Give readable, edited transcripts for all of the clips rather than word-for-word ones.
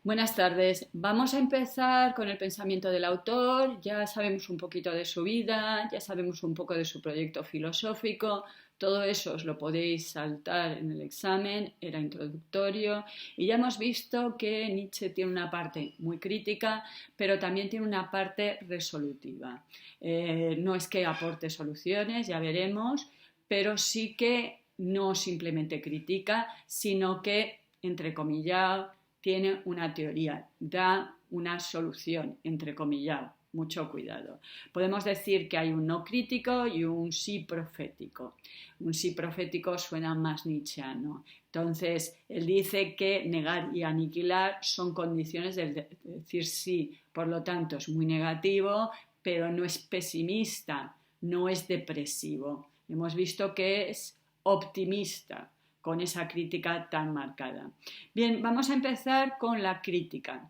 Buenas tardes. Vamos a empezar con el pensamiento del autor. Ya sabemos un poquito de su vida, ya sabemos un poco de su proyecto filosófico. Todo eso os lo podéis saltar en el examen, era introductorio. Y ya hemos visto que Nietzsche tiene una parte muy crítica, pero también tiene una parte resolutiva. No es que aporte soluciones, ya veremos, pero sí que no simplemente critica, sino que, entrecomillado, tiene una teoría, da una solución, entrecomillado, mucho cuidado. Podemos decir que hay un no crítico y un sí profético. Un sí profético suena más nietzscheano. Entonces, él dice que negar y aniquilar son condiciones de decir sí, por lo tanto es muy negativo, pero no es pesimista, no es depresivo. Hemos visto que es optimista, con esa crítica tan marcada. Bien, vamos a empezar con la crítica.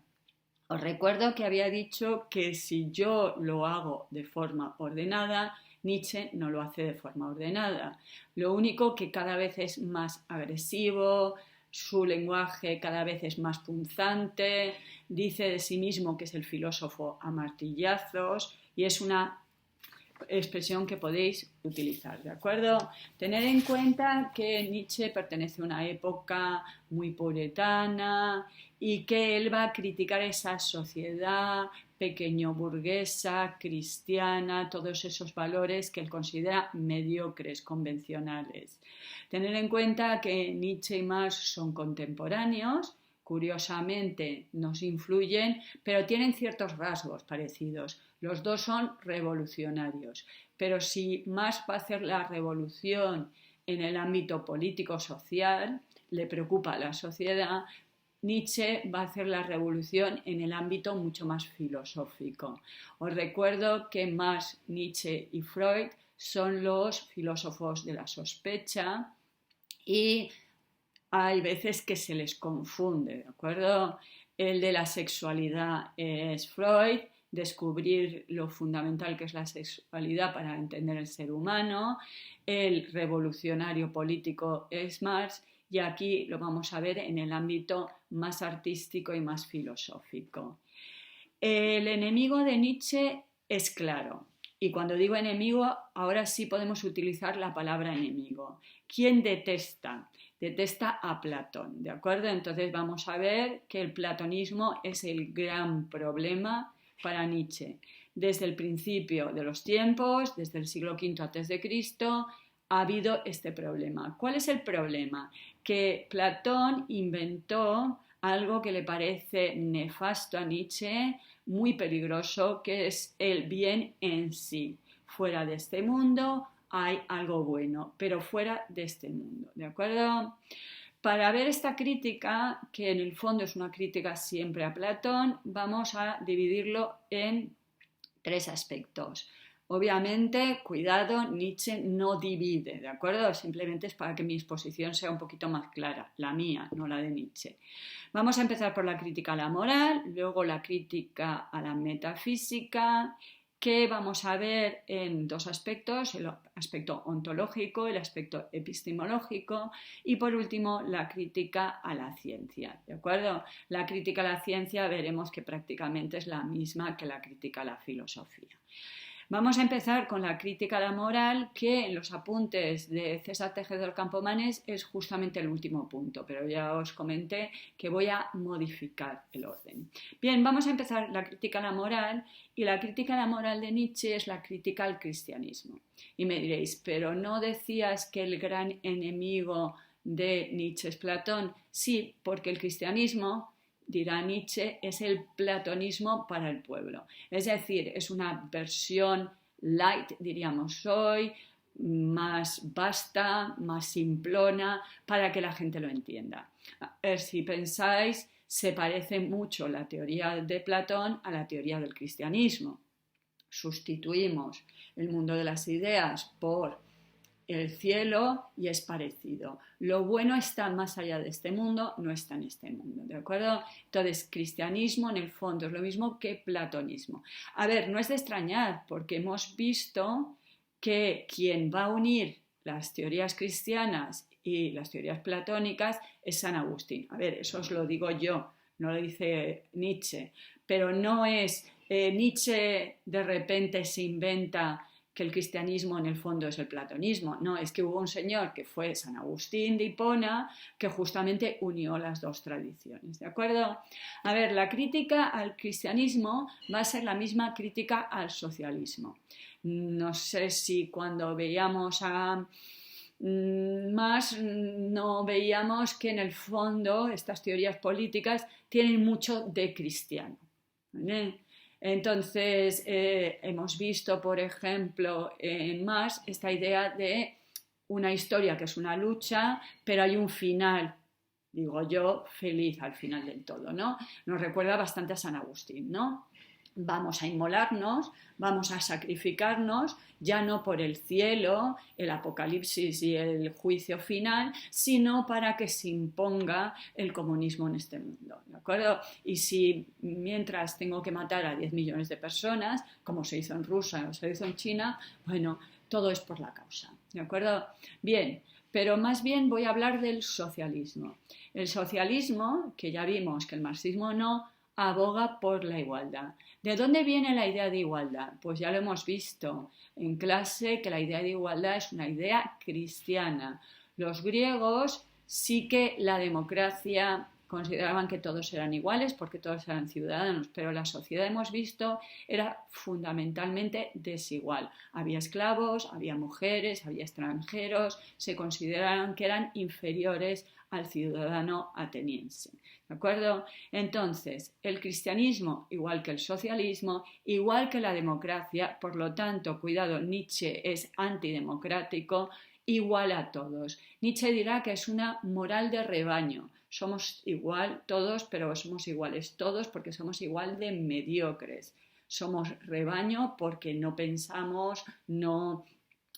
Os recuerdo que había dicho que si yo lo hago de forma ordenada, Nietzsche no lo hace de forma ordenada. Lo único que cada vez es más agresivo, su lenguaje cada vez es más punzante, dice de sí mismo que es el filósofo a martillazos y es una expresión que podéis utilizar, ¿de acuerdo? Tener en cuenta que Nietzsche pertenece a una época muy puritana y que él va a criticar esa sociedad pequeño burguesa, cristiana, todos esos valores que él considera mediocres, convencionales. Tener en cuenta que Nietzsche y Marx son contemporáneos, curiosamente nos influyen, pero tienen ciertos rasgos parecidos. Los dos son revolucionarios, pero si Marx va a hacer la revolución en el ámbito político-social, le preocupa a la sociedad, Nietzsche va a hacer la revolución en el ámbito mucho más filosófico. Os recuerdo que Marx, Nietzsche y Freud son los filósofos de la sospecha y hay veces que se les confunde, ¿de acuerdo? El de la sexualidad es Freud, descubrir lo fundamental que es la sexualidad para entender el ser humano. El revolucionario político es Marx y aquí lo vamos a ver en el ámbito más artístico y más filosófico. El enemigo de Nietzsche es claro. Y cuando digo enemigo, ahora sí podemos utilizar la palabra enemigo. ¿Quién detesta? Detesta a Platón, ¿de acuerdo? Entonces vamos a ver que el platonismo es el gran problema para Nietzsche. Desde el principio de los tiempos, desde el siglo V a.C., ha habido este problema. ¿Cuál es el problema? Que Platón inventó algo que le parece nefasto a Nietzsche, muy peligroso, que es el bien en sí. Fuera de este mundo hay algo bueno, pero fuera de este mundo, ¿de acuerdo? Para ver esta crítica, que en el fondo es una crítica siempre a Platón, vamos a dividirlo en tres aspectos. Obviamente, cuidado, Nietzsche no divide, ¿de acuerdo? Simplemente es para que mi exposición sea un poquito más clara, la mía, no la de Nietzsche. Vamos a empezar por la crítica a la moral, luego la crítica a la metafísica, que vamos a ver en dos aspectos, el aspecto ontológico, el aspecto epistemológico y por último la crítica a la ciencia, ¿de acuerdo? La crítica a la ciencia veremos que prácticamente es la misma que la crítica a la filosofía. Vamos a empezar con la crítica a la moral, que en los apuntes de César Tejedor Campomanes es justamente el último punto, pero ya os comenté que voy a modificar el orden. Bien, vamos a empezar la crítica a la moral, y la crítica a la moral de Nietzsche es la crítica al cristianismo. Y me diréis, pero ¿no decías que el gran enemigo de Nietzsche es Platón? Sí, porque el cristianismo, dirá Nietzsche, es el platonismo para el pueblo. Es decir, es una versión light, diríamos hoy, más vasta, más simplona, para que la gente lo entienda. A ver, si pensáis, se parece mucho la teoría de Platón a la teoría del cristianismo. Sustituimos el mundo de las ideas por el cielo y es parecido. Lo bueno está más allá de este mundo, no está en este mundo, ¿de acuerdo? Entonces, cristianismo en el fondo es lo mismo que platonismo. A ver, no es de extrañar porque hemos visto que quien va a unir las teorías cristianas y las teorías platónicas es San Agustín. A ver, eso os lo digo yo, no lo dice Nietzsche, pero no es Nietzsche de repente se inventa que el cristianismo en el fondo es el platonismo. No, es que hubo un señor que fue San Agustín de Hipona que justamente unió las dos tradiciones, ¿de acuerdo? A ver, la crítica al cristianismo va a ser la misma crítica al socialismo. No sé si cuando veíamos a más no veíamos que en el fondo estas teorías políticas tienen mucho de cristiano, ¿vale? Entonces, hemos visto, por ejemplo, en Marx esta idea de una historia que es una lucha, pero hay un final, digo yo, feliz al final del todo, ¿no? Nos recuerda bastante a San Agustín, ¿no? Vamos a inmolarnos, vamos a sacrificarnos, ya no por el cielo, el apocalipsis y el juicio final, sino para que se imponga el comunismo en este mundo, ¿de acuerdo? Y si mientras tengo que matar a 10 millones de personas, como se hizo en Rusia o se hizo en China, bueno, todo es por la causa, ¿de acuerdo? Bien, pero más bien voy a hablar del socialismo. El socialismo, que ya vimos que el marxismo no, aboga por la igualdad. ¿De dónde viene la idea de igualdad? Pues ya lo hemos visto en clase que la idea de igualdad es una idea cristiana. Los griegos sí que la democracia consideraban que todos eran iguales porque todos eran ciudadanos, pero la sociedad, hemos visto, era fundamentalmente desigual. Había esclavos, había mujeres, había extranjeros, se consideraban que eran inferiores al ciudadano ateniense. ¿De acuerdo? Entonces, el cristianismo, igual que el socialismo, igual que la democracia, por lo tanto, cuidado, Nietzsche es antidemocrático, igual a todos. Nietzsche dirá que es una moral de rebaño. Somos igual todos, pero somos iguales todos porque somos igual de mediocres. Somos rebaño porque no pensamos, no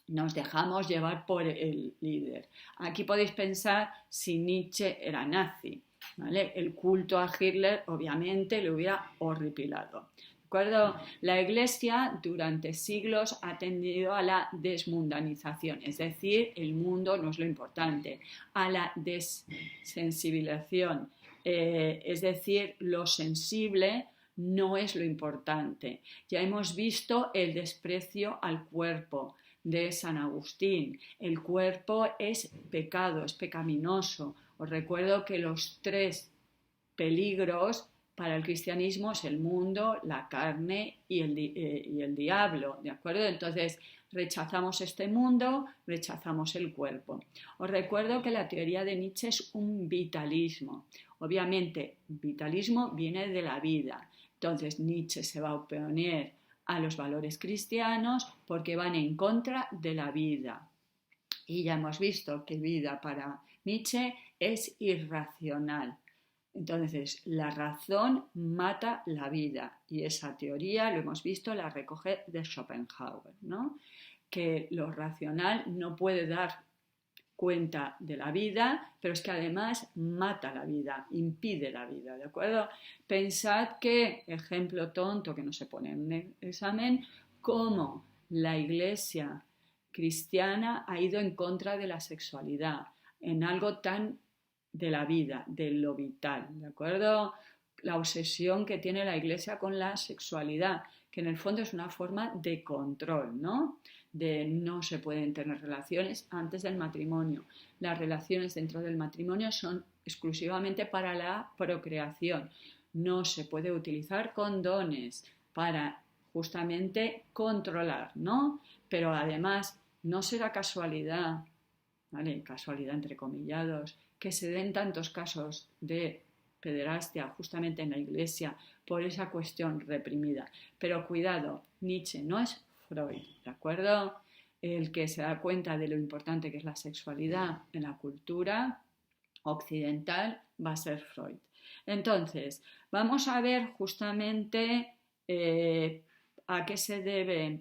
nos dejamos llevar por el líder. Aquí podéis pensar si Nietzsche era nazi, ¿vale? El culto a Hitler obviamente le hubiera horripilado. ¿De acuerdo? La Iglesia durante siglos ha tendido a la desmundanización, es decir, el mundo no es lo importante, a la desensibilización, es decir, lo sensible no es lo importante. Ya hemos visto el desprecio al cuerpo de San Agustín. El cuerpo es pecado, es pecaminoso. Os recuerdo que los 3 peligros para el cristianismo es el mundo, la carne y el diablo, ¿de acuerdo? Entonces rechazamos este mundo, rechazamos el cuerpo. Os recuerdo que la teoría de Nietzsche es un vitalismo. Obviamente, vitalismo viene de la vida. Entonces Nietzsche se va a oponer a los valores cristianos porque van en contra de la vida. Y ya hemos visto que vida para Nietzsche es irracional. Entonces, la razón mata la vida y esa teoría, lo hemos visto, la recoge de Schopenhauer, ¿no? Que lo racional no puede dar cuenta de la vida, pero es que además mata la vida, impide la vida, ¿de acuerdo? Pensad que, ejemplo tonto que no se pone en el examen, cómo la Iglesia cristiana ha ido en contra de la sexualidad, en algo tan de la vida, de lo vital, ¿de acuerdo? La obsesión que tiene la Iglesia con la sexualidad, que en el fondo es una forma de control, ¿no? De no se pueden tener relaciones antes del matrimonio. Las relaciones dentro del matrimonio son exclusivamente para la procreación. No se puede utilizar condones para justamente controlar, ¿no? Pero además no será casualidad, ¿vale? Casualidad entre comillados, que se den tantos casos de pederastia justamente en la Iglesia por esa cuestión reprimida. Pero cuidado, Nietzsche no es Freud, ¿de acuerdo? El que se da cuenta de lo importante que es la sexualidad en la cultura occidental va a ser Freud. Entonces, vamos a ver justamente a qué se debe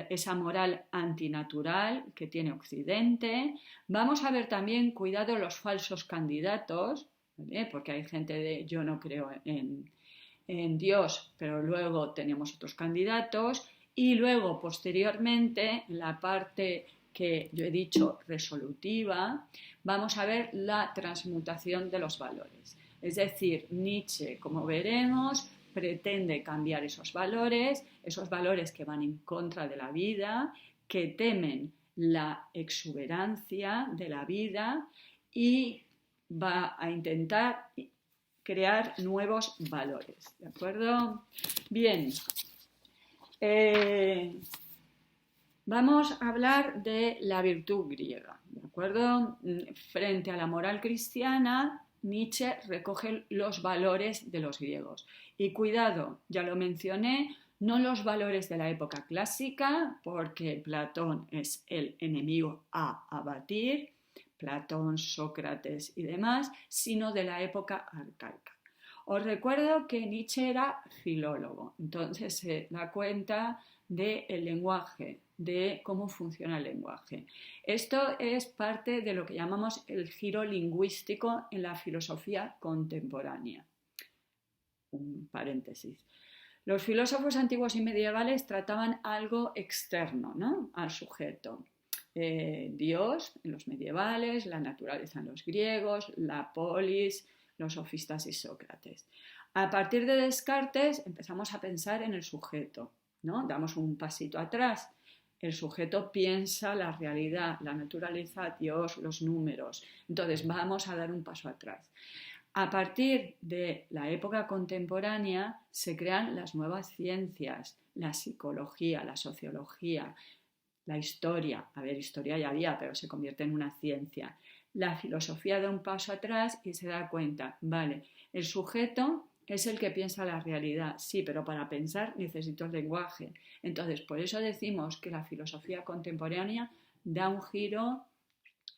esa moral antinatural que tiene Occidente. Vamos a ver también, cuidado, los falsos candidatos, ¿vale? Porque hay gente de yo no creo en Dios, pero luego tenemos otros candidatos y luego posteriormente en la parte que yo he dicho resolutiva vamos a ver la transmutación de los valores. Es decir, Nietzsche, como veremos, pretende cambiar esos valores que van en contra de la vida, que temen la exuberancia de la vida y va a intentar crear nuevos valores, ¿de acuerdo? Bien, vamos a hablar de la virtud griega, ¿de acuerdo? Frente a la moral cristiana, Nietzsche recoge los valores de los griegos. Y cuidado, ya lo mencioné, no los valores de la época clásica, porque Platón es el enemigo a abatir, Platón, Sócrates y demás, sino de la época arcaica. Os recuerdo que Nietzsche era filólogo, entonces se da cuenta del lenguaje, de cómo funciona el lenguaje. Esto es parte de lo que llamamos el giro lingüístico en la filosofía contemporánea. Un paréntesis. Los filósofos antiguos y medievales trataban algo externo, ¿no?, al sujeto. Dios en los medievales, la naturaleza en los griegos, la polis, los sofistas y Sócrates. A partir de Descartes empezamos a pensar en el sujeto, ¿no? Damos un pasito atrás. El sujeto piensa la realidad, la naturaleza, Dios, los números. Entonces vamos a dar un paso atrás. A partir de la época contemporánea se crean las nuevas ciencias, la psicología, la sociología, la historia. A ver, historia ya había, pero se convierte en una ciencia. La filosofía da un paso atrás y se da cuenta, vale, el sujeto es el que piensa la realidad, sí, pero para pensar necesito el lenguaje. Entonces, por eso decimos que la filosofía contemporánea da un giro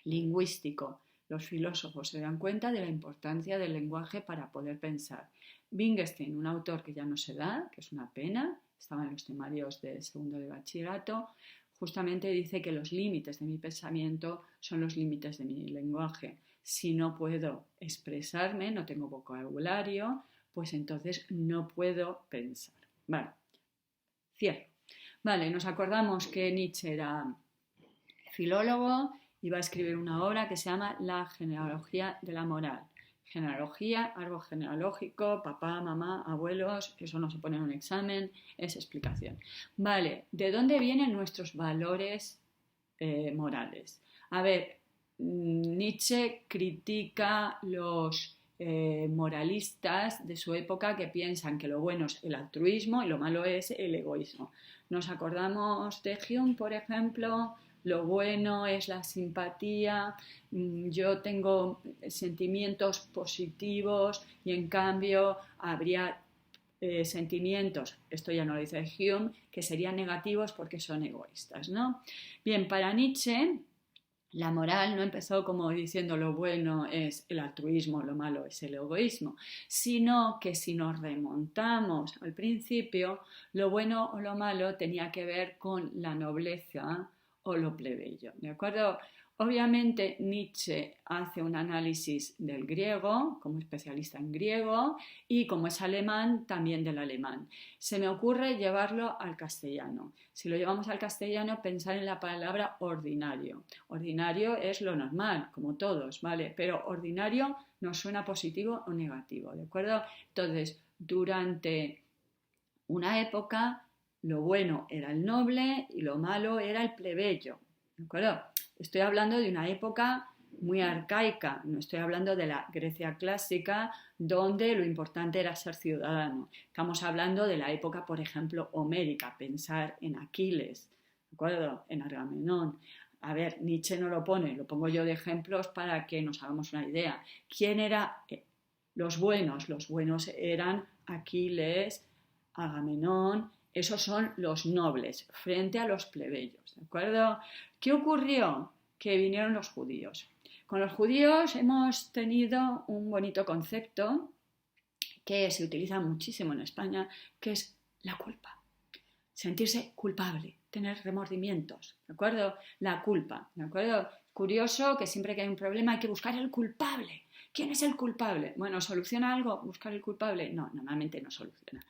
lingüístico. Los filósofos se dan cuenta de la importancia del lenguaje para poder pensar. Wittgenstein, un autor que ya no se da, que es una pena, estaba en los temarios de segundo de bachillerato, justamente dice que los límites de mi pensamiento son los límites de mi lenguaje. Si no puedo expresarme, no tengo vocabulario, pues entonces no puedo pensar. Vale, cierro. Vale, nos acordamos que Nietzsche era filólogo y va a escribir una obra que se llama La genealogía de la moral. Genealogía, árbol genealógico, papá, mamá, abuelos, eso no se pone en un examen, es explicación. Vale, ¿de dónde vienen nuestros valores morales? A ver, Nietzsche critica los moralistas de su época que piensan que lo bueno es el altruismo y lo malo es el egoísmo. Nos acordamos de Hume, por ejemplo. Lo bueno es la simpatía, yo tengo sentimientos positivos y en cambio habría sentimientos, esto ya no lo dice Hume, que serían negativos porque son egoístas, ¿no? Bien, para Nietzsche la moral no empezó como diciendo lo bueno es el altruismo, lo malo es el egoísmo, sino que si nos remontamos al principio, lo bueno o lo malo tenía que ver con la nobleza o lo plebeyo, ¿de acuerdo? Obviamente Nietzsche hace un análisis del griego como especialista en griego y como es alemán también del alemán. Se me ocurre llevarlo al castellano. Si lo llevamos al castellano, pensar en la palabra ordinario. Ordinario es lo normal, como todos, ¿vale? Pero ordinario nos suena positivo o negativo, ¿de acuerdo? Entonces, durante una época lo bueno era el noble y lo malo era el plebeyo, ¿de acuerdo? Estoy hablando de una época muy arcaica, no estoy hablando de la Grecia clásica, donde lo importante era ser ciudadano. Estamos hablando de la época, por ejemplo, homérica, pensar en Aquiles, ¿de acuerdo? En Agamenón. A ver, Nietzsche no lo pone, lo pongo yo de ejemplos para que nos hagamos una idea. ¿Quién era los buenos? Los buenos eran Aquiles, Agamenón. Esos son los nobles frente a los plebeyos, ¿de acuerdo? ¿Qué ocurrió? Que vinieron los judíos. Con los judíos hemos tenido un bonito concepto que se utiliza muchísimo en España, que es la culpa. Sentirse culpable, tener remordimientos, ¿de acuerdo? La culpa, ¿de acuerdo? Curioso que siempre que hay un problema hay que buscar el culpable. ¿Quién es el culpable? Bueno, ¿soluciona algo buscar el culpable? No, normalmente no soluciona.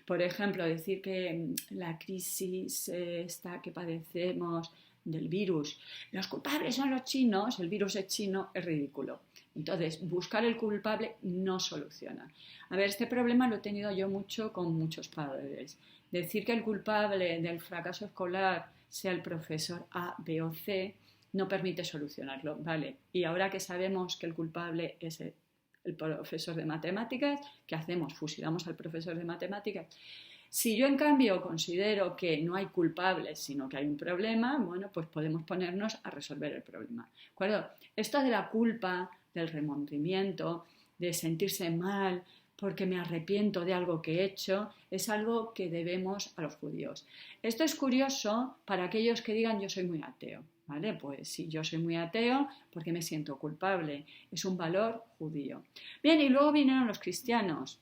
Por ejemplo, decir que la crisis esta que padecemos del virus. Los culpables son los chinos, el virus es chino, es ridículo. Entonces, buscar el culpable no soluciona. A ver, este problema lo he tenido yo mucho con muchos padres. Decir que el culpable del fracaso escolar sea el profesor A, B o C no permite solucionarlo, ¿vale? Y ahora que sabemos que el culpable es el profesor de matemáticas, ¿qué hacemos? Fusilamos al profesor de matemáticas. Si yo en cambio considero que no hay culpables, sino que hay un problema, bueno, pues podemos ponernos a resolver el problema. ¿De acuerdo? Esto de la culpa, del remordimiento, de sentirse mal porque me arrepiento de algo que he hecho, es algo que debemos a los judíos. Esto es curioso para aquellos que digan yo soy muy ateo. ¿Vale? Pues si yo soy muy ateo, ¿por qué me siento culpable? Es un valor judío. Bien, y luego vinieron los cristianos.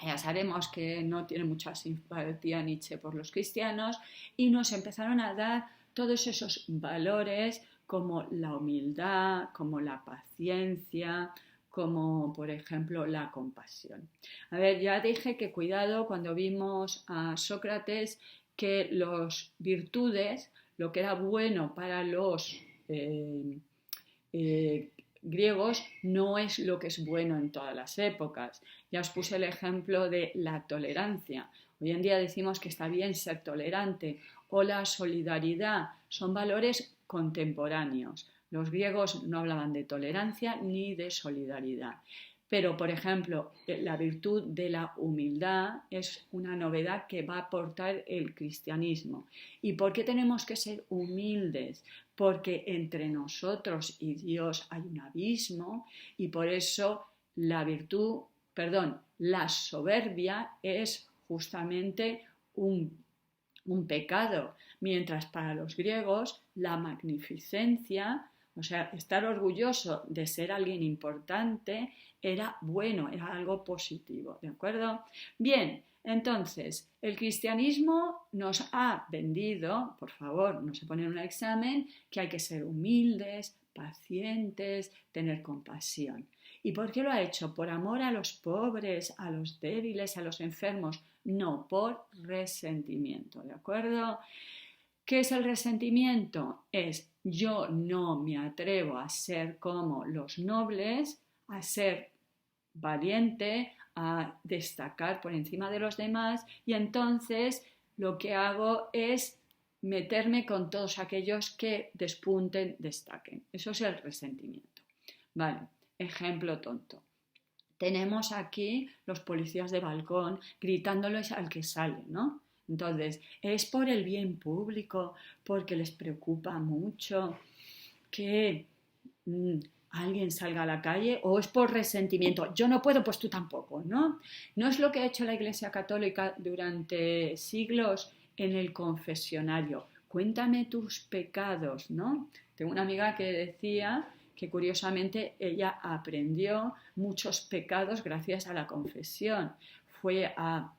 Ya sabemos que no tiene mucha simpatía Nietzsche por los cristianos y nos empezaron a dar todos esos valores como la humildad, como la paciencia, como por ejemplo la compasión. A ver, ya dije que cuidado cuando vimos a Sócrates que las virtudes, lo que era bueno para los griegos no es lo que es bueno en todas las épocas. Ya os puse el ejemplo de la tolerancia. Hoy en día decimos que está bien ser tolerante, o la solidaridad, son valores contemporáneos. Los griegos no hablaban de tolerancia ni de solidaridad. Pero, por ejemplo, la virtud de la humildad es una novedad que va a aportar el cristianismo. ¿Y por qué tenemos que ser humildes? Porque entre nosotros y Dios hay un abismo y por eso la soberbia es justamente un pecado, mientras para los griegos la magnificencia, o sea, estar orgulloso de ser alguien importante era bueno, era algo positivo, ¿de acuerdo? Bien, entonces, el cristianismo nos ha vendido, por favor, no se pone en un examen, que hay que ser humildes, pacientes, tener compasión. ¿Y por qué lo ha hecho? ¿Por amor a los pobres, a los débiles, a los enfermos? No, por resentimiento, ¿de acuerdo? ¿Qué es el resentimiento? Es yo no me atrevo a ser como los nobles, a ser valiente, a destacar por encima de los demás y entonces lo que hago es meterme con todos aquellos que despunten, destaquen. Eso es el resentimiento. Vale, ejemplo tonto. Tenemos aquí los policías de balcón gritándoles al que sale, ¿no? Entonces, es por el bien público, porque les preocupa mucho que alguien salga a la calle o es por resentimiento. Yo no puedo, pues tú tampoco, ¿no? No es lo que ha hecho la Iglesia Católica durante siglos en el confesionario. Cuéntame tus pecados, ¿no? Tengo una amiga que decía que curiosamente ella aprendió muchos pecados gracias a la confesión. Fue a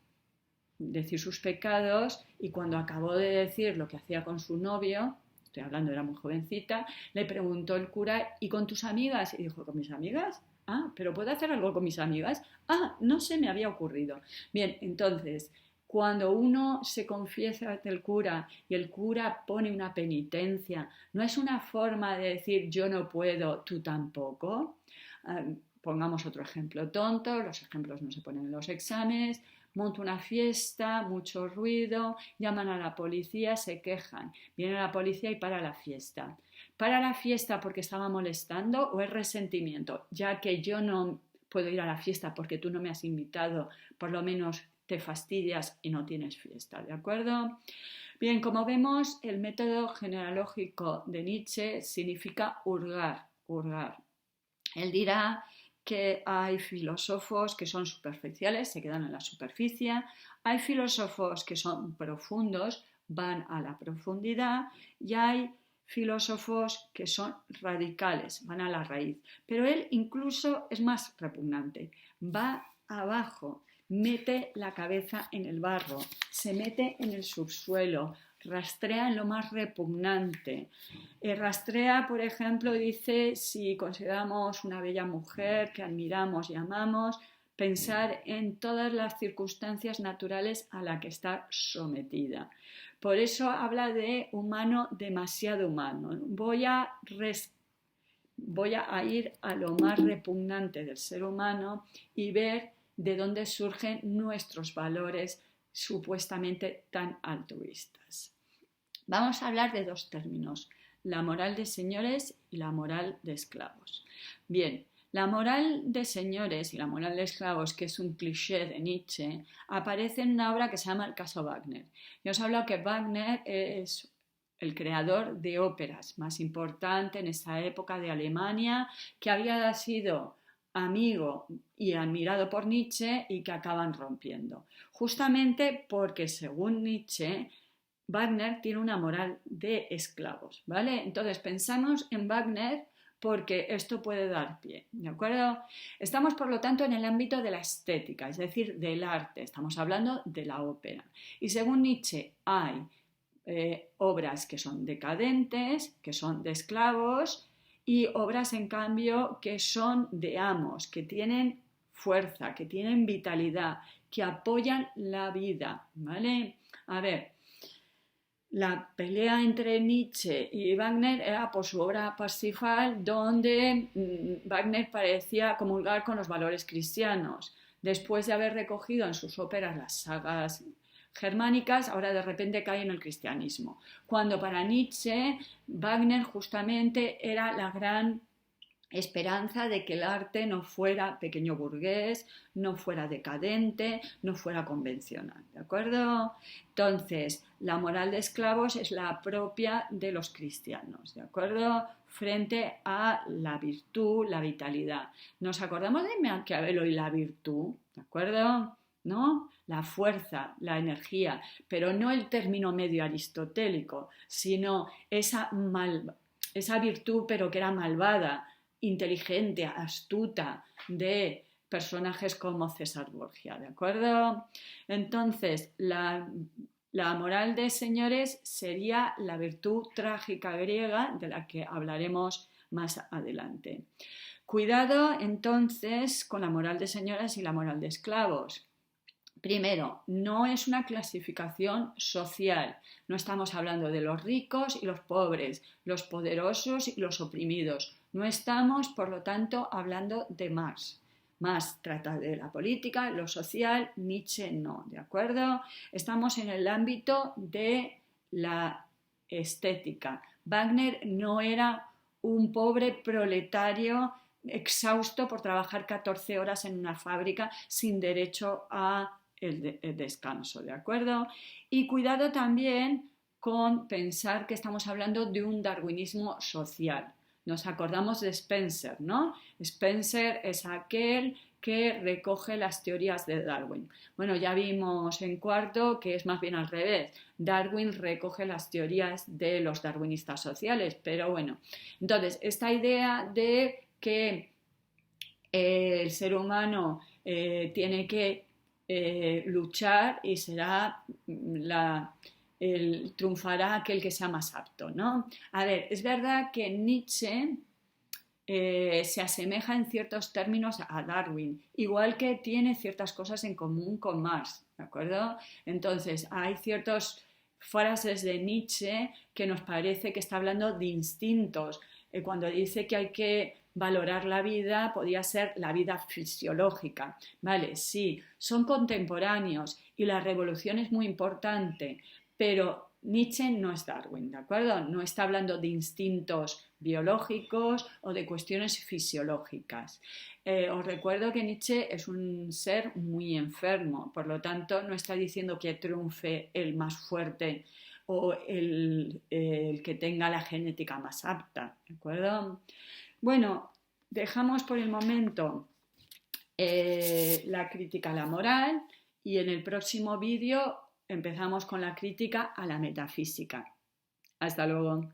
decir sus pecados y cuando acabó de decir lo que hacía con su novio, estoy hablando, era muy jovencita, le preguntó el cura, ¿y con tus amigas? Y dijo, ¿con mis amigas? Ah, ¿pero puedo hacer algo con mis amigas? Ah, no se me había ocurrido. Bien, entonces, cuando uno se confiesa ante el cura y el cura pone una penitencia, no es una forma de decir yo no puedo, tú tampoco. Pongamos otro ejemplo tonto, los ejemplos no se ponen en los exámenes. Monto una fiesta, mucho ruido, llaman a la policía, se quejan. Viene la policía y para la fiesta. ¿Para la fiesta porque estaba molestando o es resentimiento? Ya que yo no puedo ir a la fiesta porque tú no me has invitado, por lo menos te fastidias y no tienes fiesta, ¿de acuerdo? Bien, como vemos, el método genealógico de Nietzsche significa hurgar. Él dirá que hay filósofos que son superficiales, se quedan en la superficie, hay filósofos que son profundos, van a la profundidad y hay filósofos que son radicales, van a la raíz. Pero él incluso es más repugnante, va abajo, mete la cabeza en el barro, se mete en el subsuelo, rastrea en lo más repugnante. Rastrea, por ejemplo, dice si consideramos una bella mujer que admiramos y amamos, pensar en todas las circunstancias naturales a las que está sometida. Por eso habla de humano demasiado humano. Voy a ir a lo más repugnante del ser humano y ver de dónde surgen nuestros valores supuestamente tan altruistas. Vamos a hablar de dos términos, la moral de señores y la moral de esclavos. Bien, la moral de señores y la moral de esclavos, que es un cliché de Nietzsche, aparece en una obra que se llama El caso Wagner. Yo os he hablado que Wagner es el creador de óperas más importante en esa época de Alemania, que había sido amigo y admirado por Nietzsche y que acaban rompiendo. Justamente porque, según Nietzsche, Wagner tiene una moral de esclavos, ¿vale? Entonces pensamos en Wagner porque esto puede dar pie, ¿de acuerdo? Estamos, por lo tanto, en el ámbito de la estética, es decir, del arte, estamos hablando de la ópera. Y según Nietzsche hay obras que son decadentes, que son de esclavos, y obras, en cambio, que son de amos, que tienen fuerza, que tienen vitalidad, que apoyan la vida, ¿vale? A ver, la pelea entre Nietzsche y Wagner era por su obra Parsifal, donde Wagner parecía comulgar con los valores cristianos. Después de haber recogido en sus óperas las sagas germánicas, ahora de repente cae en el cristianismo. Cuando para Nietzsche, Wagner justamente era la gran esperanza de que el arte no fuera pequeño burgués, no fuera decadente, no fuera convencional, ¿de acuerdo? Entonces, la moral de esclavos es la propia de los cristianos, ¿de acuerdo? Frente a la virtud, la vitalidad. Nos acordamos de Maquiavelo y la virtud, ¿de acuerdo? ¿No? La fuerza, la energía, pero no el término medio aristotélico, sino esa virtud, pero que era malvada, inteligente, astuta, de personajes como César Borgia, ¿de acuerdo? Entonces, la moral de señores sería la virtud trágica griega, de la que hablaremos más adelante. Cuidado, entonces, con la moral de señoras y la moral de esclavos. Primero, no es una clasificación social. No estamos hablando de los ricos y los pobres, los poderosos y los oprimidos. No estamos, por lo tanto, hablando de Marx. Marx trata de la política, lo social, Nietzsche no, ¿de acuerdo? Estamos en el ámbito de la estética. Wagner no era un pobre proletario exhausto por trabajar 14 horas en una fábrica sin derecho a el descanso, ¿de acuerdo? Y cuidado también con pensar que estamos hablando de un darwinismo social. Nos acordamos de Spencer, ¿no? Spencer es aquel que recoge las teorías de Darwin. Bueno, ya vimos en cuarto que es más bien al revés. Darwin recoge las teorías de los darwinistas sociales, pero bueno. Entonces, esta idea de que el ser humano tiene que luchar y triunfará aquel que sea más apto, ¿no? A ver, es verdad que Nietzsche se asemeja en ciertos términos a Darwin, igual que tiene ciertas cosas en común con Marx, ¿de acuerdo? Entonces, hay ciertas frases de Nietzsche que nos parece que está hablando de instintos. Cuando dice que hay que valorar la vida, podía ser la vida fisiológica. Vale, sí, son contemporáneos y la revolución es muy importante, pero Nietzsche no es Darwin, ¿de acuerdo? No está hablando de instintos biológicos o de cuestiones fisiológicas. Os recuerdo que Nietzsche es un ser muy enfermo, por lo tanto no está diciendo que triunfe el más fuerte o el que tenga la genética más apta, ¿de acuerdo? Bueno, dejamos por el momento la crítica a la moral y en el próximo vídeo empezamos con la crítica a la metafísica. Hasta luego.